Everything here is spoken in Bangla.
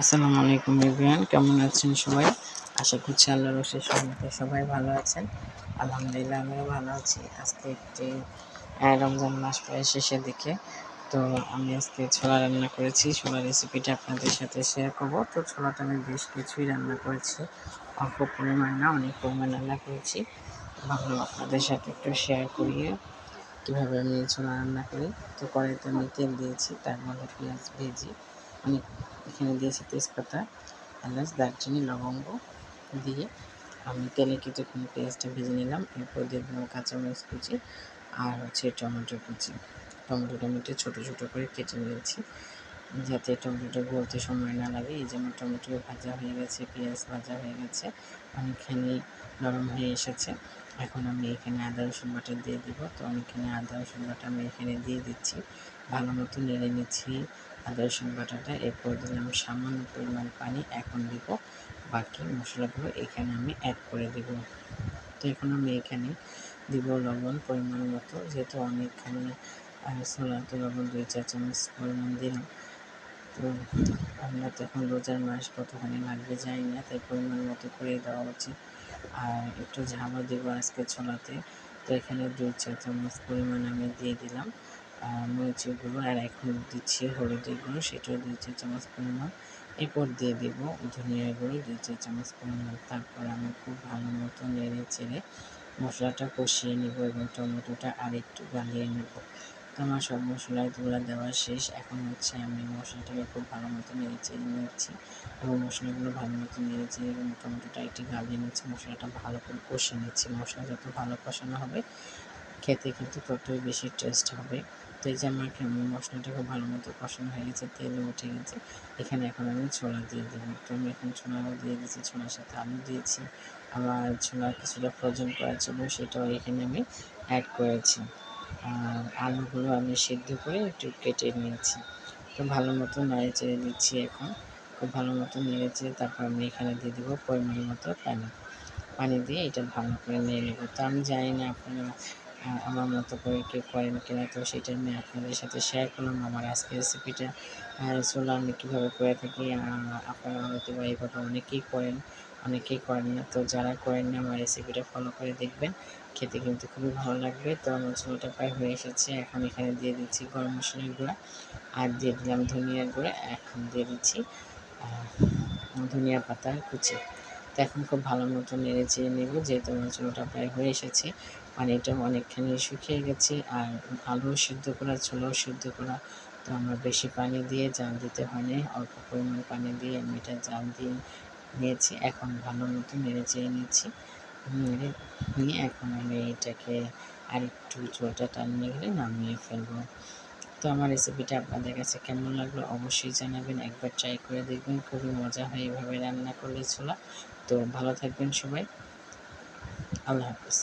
আসসালামু আলাইকুম এভরিওয়ান, কেমন আছেন সবাই? আশা করছি আল্লাহর অশেষ রহমতে সবাই ভালো আছেন। আলহামদুলিল্লাহ আমিও ভালো আছি। আজকে একটি রমজান মাস প্রায় শেষের দিকে, তো আমি আজকে ছোলা রান্না করেছি। ছোলা রেসিপিটা আপনাদের সাথে শেয়ার করবো। তো ছোলাটা আমি বেশ কিছুই রান্না করেছি, অল্প পরিমাণ না, অনেক পরিমাণ রান্না করেছি। ভাবলাম আপনাদের সাথে একটু শেয়ার করিয়ে কীভাবে আমি ছোলা রান্না করি। তো কড়াইতে আমি তেল দিয়েছি, তার মধ্যে পেঁয়াজ ভেজি অনেক এখানে দিয়েছি তেজপাতা, এলাচ, দারচিনি, লবঙ্গ দিয়ে আমি তেলে কিছুক্ষণ পেঁয়াজটা ভেজে নিলাম। এরপর দিয়ে দেবো কাঁচামরিচ কুচি আর টমেটো কুচি। টমেটো ছোটো ছোটো করে কেটে নিয়েছি যাতে টমেটোটা গলতে সময় না লাগে। এই যেমন টমেটো ভাজা হয়ে গেছে, পেঁয়াজ ভাজা হয়ে গেছে, অনেকখানি নরম হয়ে এসেছে। এখন আমি এখানে আদা রসুন বাটা দিয়ে দিব। তো অনেকখানি আদা রসুন বাটা আমি এখানে দিয়ে দিচ্ছি, ভালো মতো নেড়ে নিচ্ছি আদা রসুন বাটাটা। এরপর দিলাম সামান্য পরিমাণ পানি। এখন দিব বাকি মশলাগুলো, এখানে আমি অ্যাড করে দিব। তো এখন আমি এখানে দিব লবণ পরিমাণ মতো, যেহেতু অনেকখানি ছোলাতে লবণ 2-4 চামচ পরিমাণ দিলাম। তো আমরা তো এখন রোজার মাস, কতখানি লাগবে জানি না, তাই পরিমাণ মতো করে দেওয়া উচিত। আর একটু ঝালও দেবো আজকে ছোলাতে। তো এখানে 2-4 চামচ পরিমাণ আমি দিয়ে দিলাম মরিচের গুঁড়ো, আর এখন দিচ্ছি হলুদের গুঁড়ো, সেটাও 2-4 চামচ পরিমাণ। এরপর দিয়ে দেব ধনিয়ার গুঁড়ো 2-4 চামচ পরিমাণ। তারপর আমি খুব ভালো মতো নেড়ে চেড়ে মশলাটা কষিয়ে নেব এবং টমেটোটা আরেকটু গালিয়ে নেব। তো আমার সব মশলাগুলো দেওয়া শেষ। এখন আমি মশলাটাকে খুব ভালো মতো নেড়ে চেড়ে নিচ্ছি এবং মশলাগুলো ভালো মতো নেড়ে চেড়ে এবং টমেটোটা একটু গালিয়ে নিচ্ছি। মশলাটা ভালো করে কষিয়ে নিচ্ছি। মশলা যত ভালো কষানো হবে খেতে কিন্তু ততই বেশি টেস্ট হবে। তো এই যে আমার মশলাটা খুব ভালো মতো কষানো হয়ে গেছে, তেলও উঠে গেছে। এখানে এখন আমি ছোলা দিয়ে দেবো। তো আমি এখন ছোলাও দিয়ে দিয়েছি, ছোলার সাথে আলু দিয়েছি। আবার ছোলা কিছুটা ফ্রোজেন করা ছিল, সেটাও এখানে আমি অ্যাড করেছি। আর আলুগুলো আমি সিদ্ধ করে একটু কেটে নিয়েছি। তো ভালো মতো নেড়ে চেড়ে দিচ্ছি। এখন খুব ভালো মতো নেড়ে চেড়ে তারপর আমি এখানে দিয়ে দেবো পরিমাণ মতো পানি দিয়ে এটা ভালো করে নিয়ে নেব। তো আমি জানি না আপনারা আমার মতো করে কেউ করেন কিনা, তো সেটা আমি আপনাদের সাথে শেয়ার করলাম। আমার আজকের রেসিপিটা ছোলা আমি কীভাবে করে থাকি। আপনারা হয়তো বা এইভাবে অনেকেই করেন, অনেকেই করেন না। তো যারা করেন না, আমার রেসিপিটা ফলো করে দেখবেন, খেতে কিন্তু খুবই ভালো লাগবে। তো আমার ছোলাটা প্রায় হয়ে এসেছে। এখন এখানে দিয়ে দিচ্ছি গরম মশলার গুঁড়া আর দিয়ে দিলাম ধনিয়ার গুঁড়া। এখন দিয়ে দিচ্ছি ধনিয়া পাতা কুচি। তো এখন খুব ভালো মতো নেড়ে চেড়ে নেব, যেহেতু আমার ছোলাটা প্রায় হয়ে এসেছে। পানিটা অনেকখানি শুকিয়ে গেছে, আর আলুও সিদ্ধ করা, ছোলাও সিদ্ধ করা। তো আমার বেশি পানি দিয়ে জাল দিতে হয়নি, অল্প পরিমাণ পানি দিয়ে আমি এটা জাল দিয়ে নিয়েছি। এখন ভালো মতো নেড়ে চেড়ে নিচ্ছি। নেড়ে নিয়ে এখন আমি এটাকে আরেকটু ঝোলটা টানিয়ে গেলে নামিয়ে ফেলবো। তো আমার রেসিপিটা আপনাদের কাছে কেমন লাগলো অবশ্যই জানাবেন। একবার ট্রাই করে দেখবেন, খুবই মজা হয় এভাবে রান্না করলে ছোলা। তো ভালো থাকবেন সবাই, আল্লাহ হাফেজ।